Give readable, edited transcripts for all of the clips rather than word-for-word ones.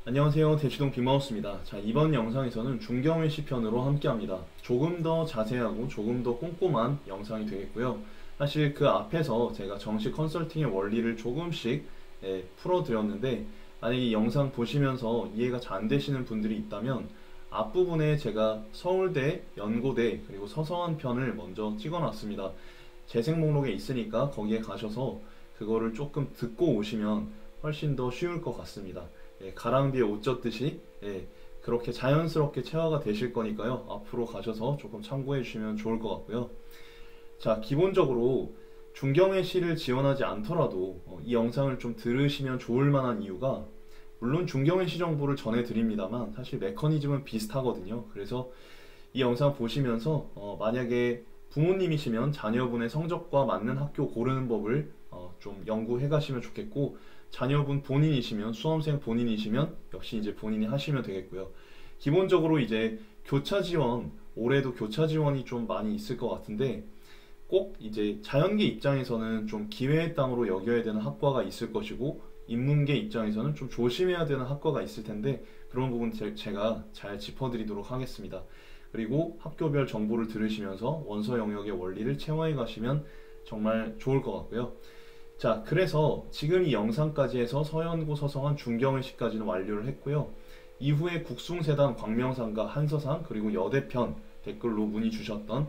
안녕하세요. 대치동 빅마우스입니다. 자, 이번 영상에서는 중경외 시편으로 함께합니다. 조금 더 자세하고 조금 더 꼼꼼한 영상이 되겠고요. 사실 그 앞에서 제가 정식 컨설팅의 원리를 조금씩 풀어드렸는데, 만약에 이 영상 보시면서 이해가 잘 안 되시는 분들이 있다면 앞부분에 제가 서울대, 연고대, 그리고 서성한 편을 먼저 찍어놨습니다. 재생 목록에 있으니까 거기에 가셔서 그거를 조금 듣고 오시면 훨씬 더 쉬울 것 같습니다. 가랑비에 옷 젖듯이 그렇게 자연스럽게 체화가 되실 거니까요. 앞으로 가셔서 조금 참고해 주시면 좋을 것 같고요. 자, 기본적으로 중경외 시를 지원하지 않더라도 이 영상을 좀 들으시면 좋을 만한 이유가, 물론 중경외 시 정보를 전해드립니다만 사실 메커니즘은 비슷하거든요. 그래서 이 영상 보시면서 만약에 부모님이시면 자녀분의 성적과 맞는 학교 고르는 법을 좀 연구해 가시면 좋겠고, 자녀분 본인이시면, 수험생 본인이시면 역시 이제 본인이 하시면 되겠고요. 기본적으로 이제 교차 지원, 올해도 교차 지원이 좀 많이 있을 것 같은데, 꼭 이제 자연계 입장에서는 좀 기회의 땅으로 여겨야 되는 학과가 있을 것이고, 인문계 입장에서는 좀 조심해야 되는 학과가 있을 텐데, 그런 부분 제가 잘 짚어드리도록 하겠습니다. 그리고 학교별 정보를 들으시면서 원서 영역의 원리를 체화해 가시면 정말 좋을 것 같고요. 자, 그래서 지금 이 영상까지 해서 서연고, 서성한, 중경외시까지는 완료를 했고요. 이후에 국숭세단, 광명상가, 한서상, 그리고 여대편 댓글로 문의 주셨던,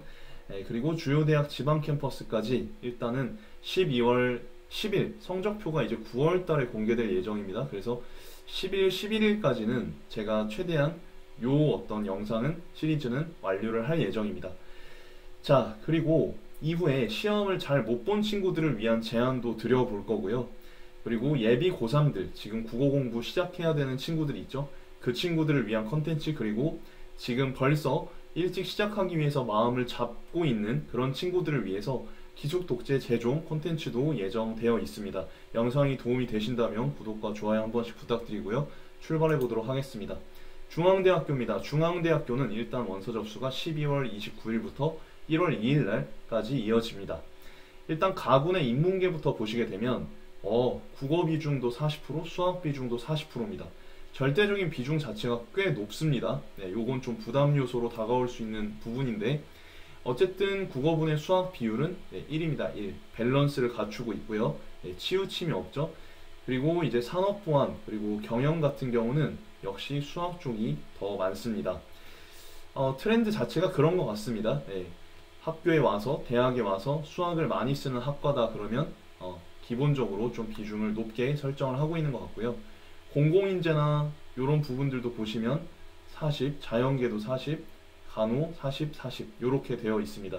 그리고 주요 대학 지방 캠퍼스까지 일단은 12월 10일, 성적표가 이제 9월 달에 공개될 예정입니다. 그래서 10일, 11일까지는 제가 최대한 요 어떤 영상은, 시리즈는 완료를 할 예정입니다. 자, 그리고 이후에 시험을 잘 못 본 친구들을 위한 제안도 드려볼 거고요. 그리고 예비 고3들, 지금 국어 공부 시작해야 되는 친구들이 있죠. 그 친구들을 위한 컨텐츠, 그리고 지금 벌써 일찍 시작하기 위해서 마음을 잡고 있는 그런 친구들을 위해서 기숙 독재 재종 콘텐츠도 예정되어 있습니다. 영상이 도움이 되신다면 구독과 좋아요 한 번씩 부탁드리고요. 출발해 보도록 하겠습니다. 중앙대학교입니다. 중앙대학교는 일단 원서 접수가 12월 29일부터 1월 2일날까지 이어집니다. 일단 가군의 인문계부터 보시게 되면 국어 비중도 40%, 수학 비중도 40%입니다. 절대적인 비중 자체가 꽤 높습니다. 요건 좀 부담 요소로 다가올 수 있는 부분인데, 어쨌든 국어분의 수학 비율은 1입니다. 1. 밸런스를 갖추고 있고요. 치우침이 없죠. 그리고 이제 산업보안, 그리고 경영 같은 경우는 역시 수학 쪽이 더 많습니다. 트렌드 자체가 그런 것 같습니다. 학교에 와서, 대학에 와서 수학을 많이 쓰는 학과다 그러면 기본적으로 좀 비중을 높게 설정을 하고 있는 것 같고요. 공공인재나 이런 부분들도 보시면 40, 자연계도 40, 간호 40, 40 이렇게 되어 있습니다.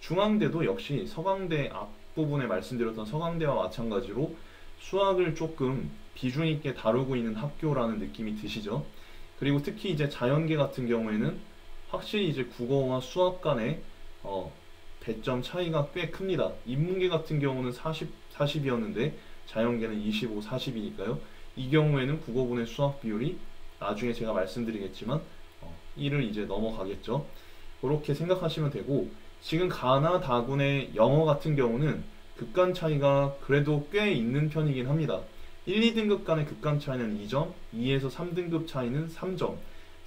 중앙대도 역시 서강대, 앞부분에 말씀드렸던 서강대와 마찬가지로 수학을 조금 비중 있게 다루고 있는 학교라는 느낌이 드시죠. 그리고 특히 이제 자연계 같은 경우에는 확실히 이제 국어와 수학 간의 배점 차이가 꽤 큽니다. 인문계 같은 경우는 40, 40이었는데 자연계는 25, 40이니까요. 이 경우에는 국어분의 수학 비율이 나중에 제가 말씀드리겠지만 1을 이제 넘어가겠죠. 그렇게 생각하시면 되고, 지금 가나 다군의 영어 같은 경우는 극간 차이가 그래도 꽤 있는 편이긴 합니다. 1, 2등급 간의 극간 차이는 2점, 2에서 3등급 차이는 3점,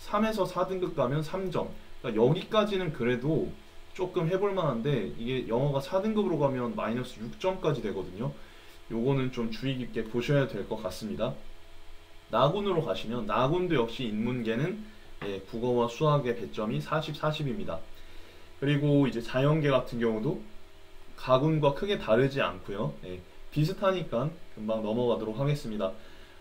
3에서 4등급 가면 3점. 그러니까 여기까지는 그래도 조금 해볼 만한데, 이게 영어가 4등급으로 가면 마이너스 6점까지 되거든요. 요거는 좀 주의 깊게 보셔야 될 것 같습니다. 나군으로 가시면, 나군도 역시 인문계는 국어와 수학의 배점이 40, 40입니다. 그리고 이제 자연계 같은 경우도 가군과 크게 다르지 않고요. 비슷하니까 금방 넘어가도록 하겠습니다.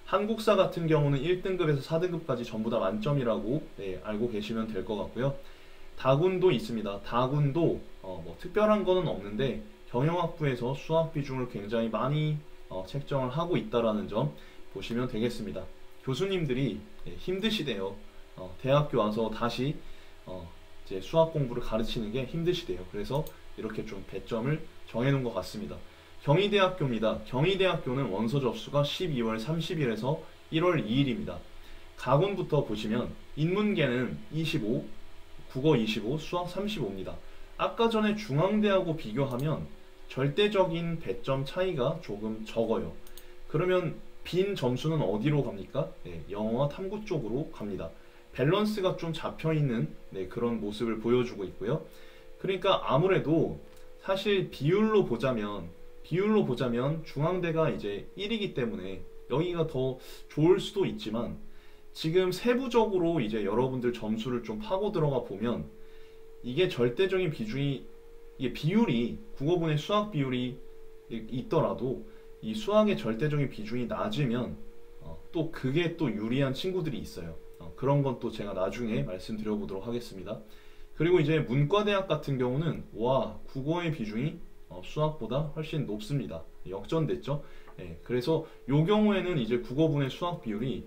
한국사 같은 경우는 1등급에서 4등급까지 전부 다 만점이라고 알고 계시면 될 것 같고요. 다군도 있습니다. 다군도 뭐 특별한 거는 없는데 경영학부에서 수학 비중을 굉장히 많이 책정을 하고 있다라는 점 보시면 되겠습니다. 교수님들이 힘드시대요. 대학교 와서 다시 이제 수학 공부를 가르치는 게 힘드시대요. 그래서 이렇게 좀 배점을 정해놓은 것 같습니다. 경희대학교입니다. 경희대학교는 원서 접수가 12월 30일에서 1월 2일입니다. 가군부터 보시면 인문계는 25, 국어 25, 수학 35입니다. 아까 전에 중앙대하고 비교하면 절대적인 배점 차이가 조금 적어요. 그러면 빈 점수는 어디로 갑니까? 네, 영어와 탐구 쪽으로 갑니다. 밸런스가 좀 잡혀있는 네, 그런 모습을 보여주고 있고요. 그러니까 아무래도 사실 비율로 보자면 중앙대가 이제 1이기 때문에 여기가 더 좋을 수도 있지만 지금 세부적으로 이제 여러분들 점수를 좀 파고 들어가 보면 이게 절대적인 비중이 이게 비율이 국어분의 수학 비율이 있더라도 이 수학의 절대적인 비중이 낮으면 또 그게 또 유리한 친구들이 있어요. 그런 건 또 제가 나중에 말씀드려 보도록 하겠습니다. 그리고 이제 문과대학 같은 경우는 와 국어의 비중이 수학보다 훨씬 높습니다. 역전됐죠. 예, 그래서 요 경우에는 이제 국어분의 수학 비율이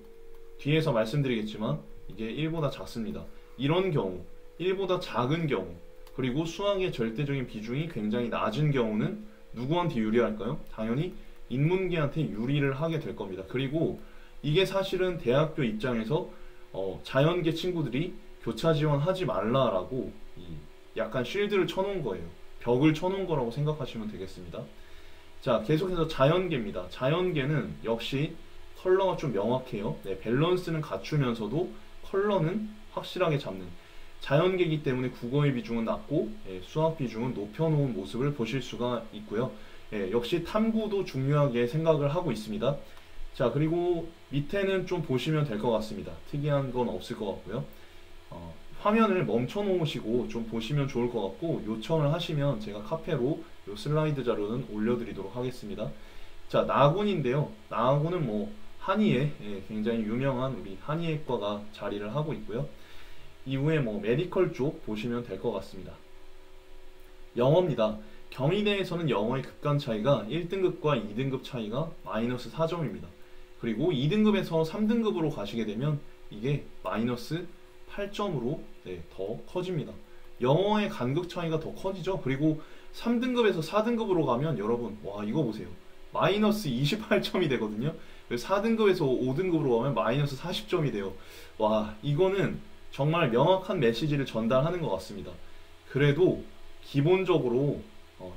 뒤에서 말씀드리겠지만 이게 1보다 작습니다. 이런 경우 1보다 작은 경우 그리고 수학의 절대적인 비중이 굉장히 낮은 경우는 누구한테 유리할까요? 당연히 인문계한테 유리를 하게 될 겁니다. 그리고 이게 사실은 대학교 입장에서 자연계 친구들이 교차 지원하지 말라라고 약간 쉴드를 쳐놓은 거예요. 벽을 쳐놓은 거라고 생각하시면 되겠습니다. 자, 계속해서 자연계입니다. 자연계는 역시 컬러가 좀 명확해요. 네, 밸런스는 갖추면서도 컬러는 확실하게 잡는 자연계이기 때문에 국어의 비중은 낮고 수학 비중은 높여놓은 모습을 보실 수가 있고요. 역시 탐구도 중요하게 생각을 하고 있습니다. 자, 그리고 밑에는 좀 보시면 될 것 같습니다. 특이한 건 없을 것 같고요. 화면을 멈춰 놓으시고 좀 보시면 좋을 것 같고 요청을 하시면 제가 카페로 요 슬라이드 자료는 올려드리도록 하겠습니다. 자, 나군인데요. 나군은 뭐 한의에 굉장히 유명한 우리 한의학과가 자리를 하고 있고요. 이후에 뭐 메디컬 쪽 보시면 될 것 같습니다. 영어입니다. 경희대에서는 영어의 급간 차이가 1등급과 2등급 차이가 마이너스 4점입니다. 그리고 2등급에서 3등급으로 가시게 되면 이게 마이너스 8점으로 더 커집니다. 영어의 간극 차이가 더 커지죠. 그리고 3등급에서 4등급으로 가면 여러분 와 이거 보세요. 마이너스 28점이 되거든요. 4등급에서 5등급으로 가면 마이너스 40점이 돼요. 와 이거는 정말 명확한 메시지를 전달하는 것 같습니다. 그래도 기본적으로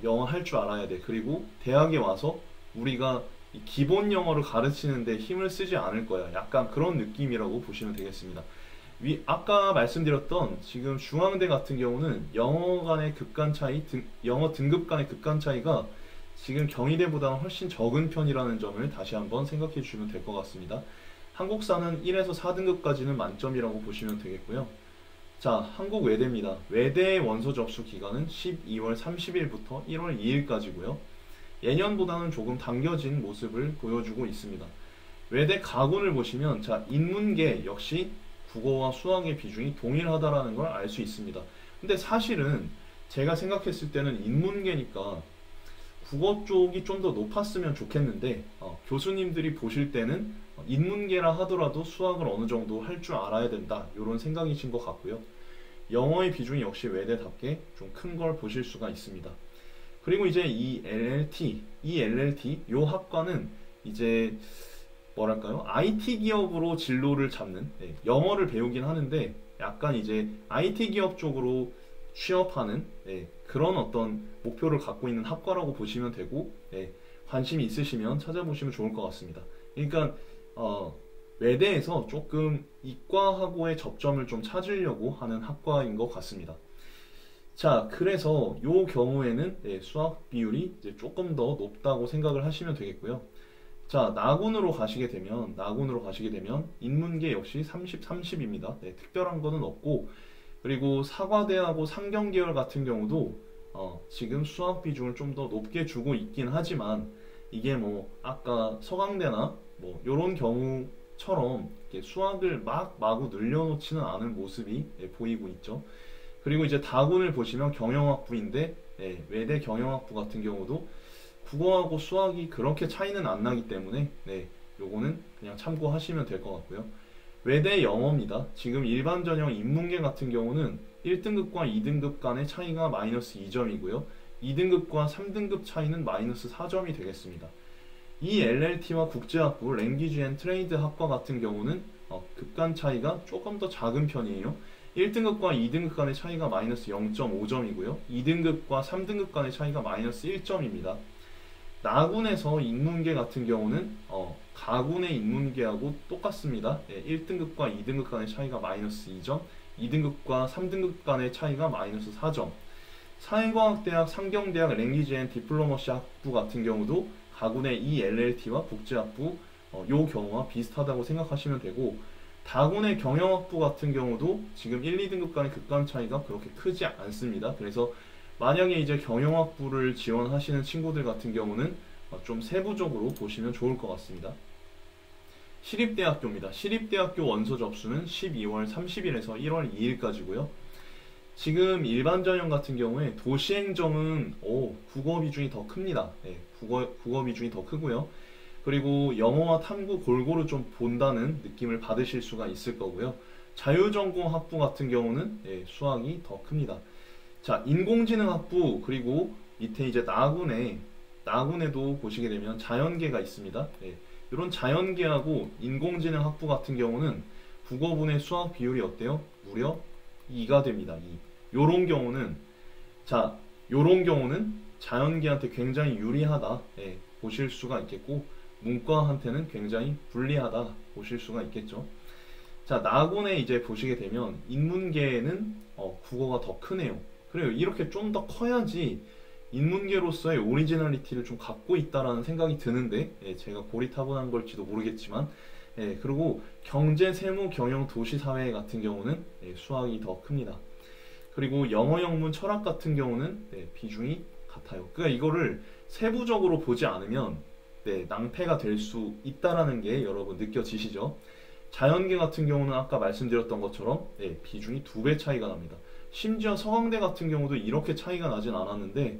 영어 할 줄 알아야 돼. 그리고 대학에 와서 우리가 이 기본 영어를 가르치는데 힘을 쓰지 않을 거야. 약간 그런 느낌이라고 보시면 되겠습니다. 아까 말씀드렸던 지금 중앙대 같은 경우는 영어 간의 급간 차이, 영어 등급 간의 급간 차이가 지금 경희대보다는 훨씬 적은 편이라는 점을 다시 한번 생각해 주시면 될 것 같습니다. 한국사는 1에서 4등급까지는 만점이라고 보시면 되겠고요. 자, 한국외대입니다. 외대의 원서 접수 기간은 12월 30일부터 1월 2일까지고요. 예년보다는 조금 당겨진 모습을 보여주고 있습니다. 외대 가군을 보시면 자, 인문계 역시 국어와 수학의 비중이 동일하다라는 걸 알 수 있습니다. 근데 사실은 제가 생각했을 때는 인문계니까 국어 쪽이 좀 더 높았으면 좋겠는데 교수님들이 보실 때는 인문계라 하더라도 수학을 어느 정도 할 줄 알아야 된다 이런 생각이신 것 같고요. 영어의 비중이 역시 외대답게 좀 큰 걸 보실 수가 있습니다. 그리고 이제 이 LLT 요 학과는 이제 뭐랄까요? IT 기업으로 진로를 잡는 영어를 배우긴 하는데 약간 이제 IT 기업 쪽으로 취업하는 그런 어떤 목표를 갖고 있는 학과라고 보시면 되고 관심이 있으시면 찾아보시면 좋을 것 같습니다. 그러니까 외대에서 조금 이과하고의 접점을 좀 찾으려고 하는 학과인 것 같습니다. 자, 그래서 요 경우에는 수학 비율이 이제 조금 더 높다고 생각을 하시면 되겠고요. 자, 나군으로 가시게 되면 인문계 역시 30, 30입니다. 특별한 거는 없고 그리고 사과대하고 상경계열 같은 경우도 지금 수학 비중을 좀 더 높게 주고 있긴 하지만 이게 뭐 아까 서강대나 뭐 요런 경우처럼 수학을 마구 늘려놓지는 않은 모습이 보이고 있죠. 그리고 이제 다군을 보시면 경영학부인데 외대 경영학부 같은 경우도 국어하고 수학이 그렇게 차이는 안 나기 때문에 요거는 그냥 참고하시면 될 것 같고요. 외대 영어입니다. 지금 일반 전형 인문계 같은 경우는 1등급과 2등급 간의 차이가 마이너스 2점이고요. 2등급과 3등급 차이는 마이너스 4점이 되겠습니다. 이 LLT와 국제학부, 랭귀지 앤 트레이드 학과 같은 경우는 급간 차이가 조금 더 작은 편이에요. 1등급과 2등급 간의 차이가 마이너스 0.5점이고요. 2등급과 3등급 간의 차이가 마이너스 1점입니다. 나군에서 인문계 같은 경우는 가군의 인문계하고 똑같습니다. 1등급과 2등급 간의 차이가 마이너스 2점, 2등급과 3등급 간의 차이가 마이너스 4점. 사회과학대학, 상경대학, 랭귀지 앤 디플로머시 학부 같은 경우도 가군의 ELLT와 국제학부 요 경우와 비슷하다고 생각하시면 되고, 다군의 경영학부 같은 경우도 지금 1, 2등급 간의 급감 차이가 그렇게 크지 않습니다. 그래서 만약에 이제 경영학부를 지원하시는 친구들 같은 경우는 좀 세부적으로 보시면 좋을 것 같습니다. 시립대학교입니다. 시립대학교 원서 접수는 12월 30일에서 1월 2일까지고요. 지금 일반 전형 같은 경우에 도시행정은 국어 비중이 더 큽니다. 국어 비중이 더 크고요. 그리고 영어와 탐구 골고루 좀 본다는 느낌을 받으실 수가 있을 거고요. 자유전공 학부 같은 경우는 수학이 더 큽니다. 자, 인공지능 학부, 그리고 밑에 이제 나군에도 보시게 되면 자연계가 있습니다. 이런 자연계하고 인공지능 학부 같은 경우는 국어분의 수학 비율이 어때요? 무려 2가 됩니다. 2. 요런 경우는 자연계한테 굉장히 유리하다 보실 수가 있겠고, 문과한테는 굉장히 불리하다 보실 수가 있겠죠. 자, 나군에 이제 보시게 되면 인문계에는 국어가 더 크네요. 그래요. 이렇게 좀 더 커야지 인문계로서의 오리지널리티를 좀 갖고 있다라는 생각이 드는데, 제가 고리타분한 걸지도 모르겠지만, 그리고 경제, 세무, 경영, 도시, 사회 같은 경우는 수학이 더 큽니다. 그리고 영어, 영문, 철학 같은 경우는 비중이 같아요. 그러니까 이거를 세부적으로 보지 않으면 낭패가 될 수 있다라는 게 여러분 느껴지시죠? 자연계 같은 경우는 아까 말씀드렸던 것처럼 비중이 2배 차이가 납니다. 심지어 서강대 같은 경우도 이렇게 차이가 나진 않았는데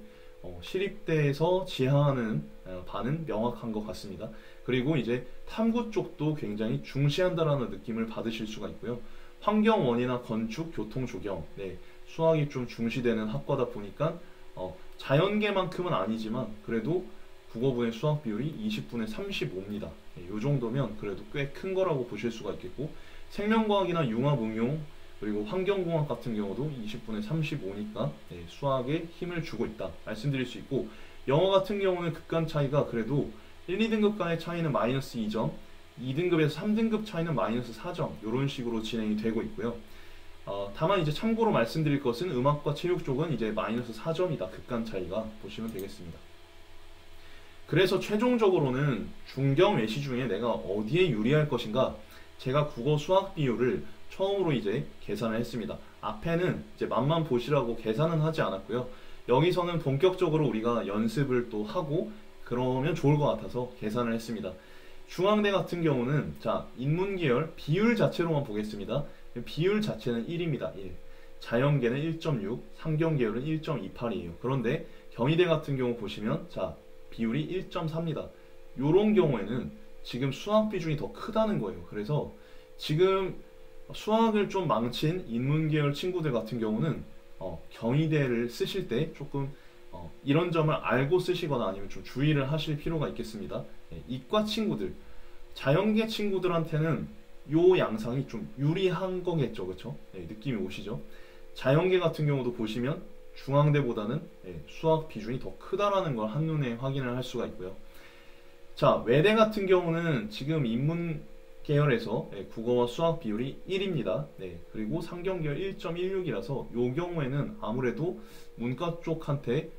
시립대에서 지향하는 바는 명확한 것 같습니다. 그리고 이제 탐구 쪽도 굉장히 중시한다라는 느낌을 받으실 수가 있고요. 환경원이나 건축, 교통, 조경, 수학이 좀 중시되는 학과다 보니까 자연계만큼은 아니지만 그래도 국어분의 수학 비율이 20분의 35입니다. 이 정도면 그래도 꽤 큰 거라고 보실 수가 있겠고, 생명과학이나 융합응용, 그리고 환경공학 같은 경우도 20분의 35니까 수학에 힘을 주고 있다 말씀드릴 수 있고, 영어 같은 경우는 급간 차이가 그래도 1, 2등급 간의 차이는 마이너스 2점, 2등급에서 3등급 차이는 마이너스 4점, 이런 식으로 진행이 되고 있고요. 다만 이제 참고로 말씀드릴 것은 음악과 체육 쪽은 이제 마이너스 4점이다. 급간 차이가 보시면 되겠습니다. 그래서 최종적으로는 중경 외시 중에 내가 어디에 유리할 것인가, 제가 국어 수학 비율을 처음으로 이제 계산을 했습니다. 앞에는 이제 맛만 보시라고 계산은 하지 않았고요. 여기서는 본격적으로 우리가 연습을 또 하고 그러면 좋을 것 같아서 계산을 했습니다. 중앙대 같은 경우는 인문계열 비율 자체로만 보겠습니다. 비율 자체는 1입니다. 1. 자연계는 1.6, 상경계열은 1.28이에요. 그런데 경희대 같은 경우 보시면 비율이 1.4입니다. 요런 경우에는 지금 수학 비중이 더 크다는 거예요. 그래서 지금 수학을 좀 망친 인문계열 친구들 같은 경우는 경희대를 쓰실 때 조금 이런 점을 알고 쓰시거나 아니면 좀 주의를 하실 필요가 있겠습니다. 이과 친구들, 자연계 친구들한테는 요 양상이 좀 유리한 거겠죠. 그쵸? 느낌이 오시죠? 자연계 같은 경우도 보시면 중앙대보다는 수학 비중이 더 크다라는 걸 한눈에 확인을 할 수가 있고요. 외대 같은 경우는 지금 인문 계열에서 국어와 수학 비율이 1입니다. 그리고 상경계열 1.16이라서 이 경우에는 아무래도 문과 쪽한테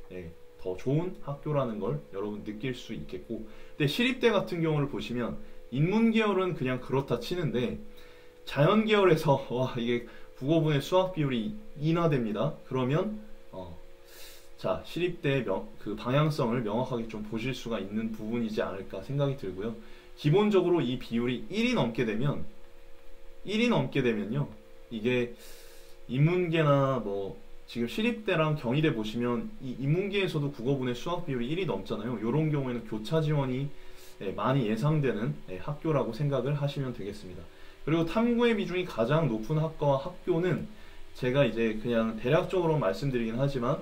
더 좋은 학교라는 걸 여러분 느낄 수 있겠고, 근데 시립대 같은 경우를 보시면 인문계열은 그냥 그렇다 치는데 자연계열에서 이게 국어분의 수학 비율이 인하됩니다. 그러면 시립대의 그 방향성을 명확하게 좀 보실 수가 있는 부분이지 않을까 생각이 들고요. 기본적으로 이 비율이 1이 넘게 되면요, 이게 인문계나 지금 시립대랑 경희대 보시면 이 인문계에서도 국어분의 수학 비율이 1이 넘잖아요. 이런 경우에는 교차 지원이 많이 예상되는 학교라고 생각을 하시면 되겠습니다. 그리고 탐구의 비중이 가장 높은 학과와 학교는 제가 이제 그냥 대략적으로 말씀드리긴 하지만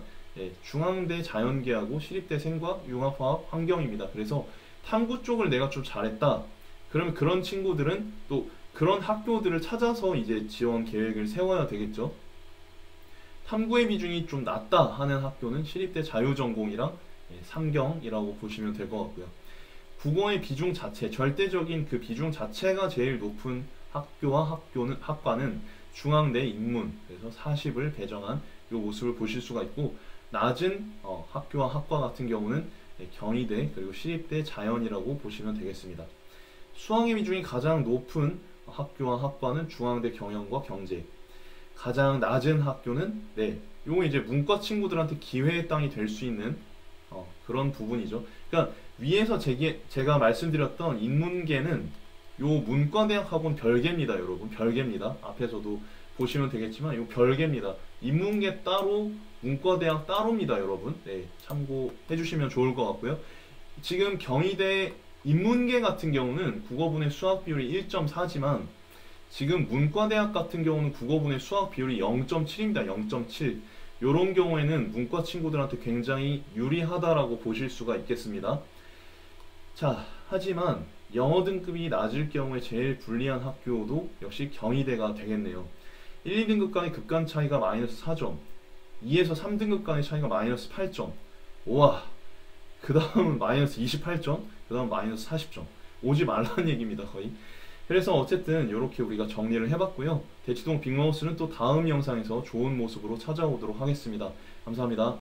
중앙대 자연계하고 시립대 생과학, 융합화학, 환경입니다. 그래서 탐구 쪽을 내가 좀 잘했다, 그러면 그런 친구들은 또 그런 학교들을 찾아서 이제 지원 계획을 세워야 되겠죠. 탐구의 비중이 좀 낮다 하는 학교는 시립대 자유전공이랑 상경이라고 보시면 될 것 같고요. 국어의 비중 자체, 절대적인 그 비중 자체가 제일 높은 학과는 중앙대 인문, 그래서 40을 배정한 이 모습을 보실 수가 있고, 낮은 학교와 학과 같은 경우는 경희대 그리고 시립대 자연이라고 보시면 되겠습니다. 수학의 비중이 가장 높은 학교와 학과는 중앙대 경영과 경제, 가장 낮은 학교는 요거 이제 문과 친구들한테 기회의 땅이 될 수 있는 그런 부분이죠. 그러니까 위에서 제가 말씀드렸던 인문계는 요 문과대학하고는 별개입니다, 여러분. 별개입니다. 앞에서도 보시면 되겠지만 요 별개입니다. 인문계 따로, 문과대학 따로입니다, 여러분. 참고해 주시면 좋을 것 같고요. 지금 경희대 인문계 같은 경우는 국어분의 수학 비율이 1.4지만 지금 문과대학 같은 경우는 국어분의 수학 비율이 0.7입니다. 0.7. 요런 경우에는 문과 친구들한테 굉장히 유리하다라고 보실 수가 있겠습니다. 자, 하지만 영어 등급이 낮을 경우에 제일 불리한 학교도 역시 경희대가 되겠네요. 1, 2등급 간의 급간 차이가 마이너스 4점, 2에서 3등급 간의 차이가 마이너스 8점, 우와, 그 다음은 마이너스 28점, 그 다음 마이너스 40점. 오지 말라는 얘기입니다, 거의. 그래서 어쨌든 이렇게 우리가 정리를 해봤고요. 대치동 빅마우스는 또 다음 영상에서 좋은 모습으로 찾아오도록 하겠습니다. 감사합니다.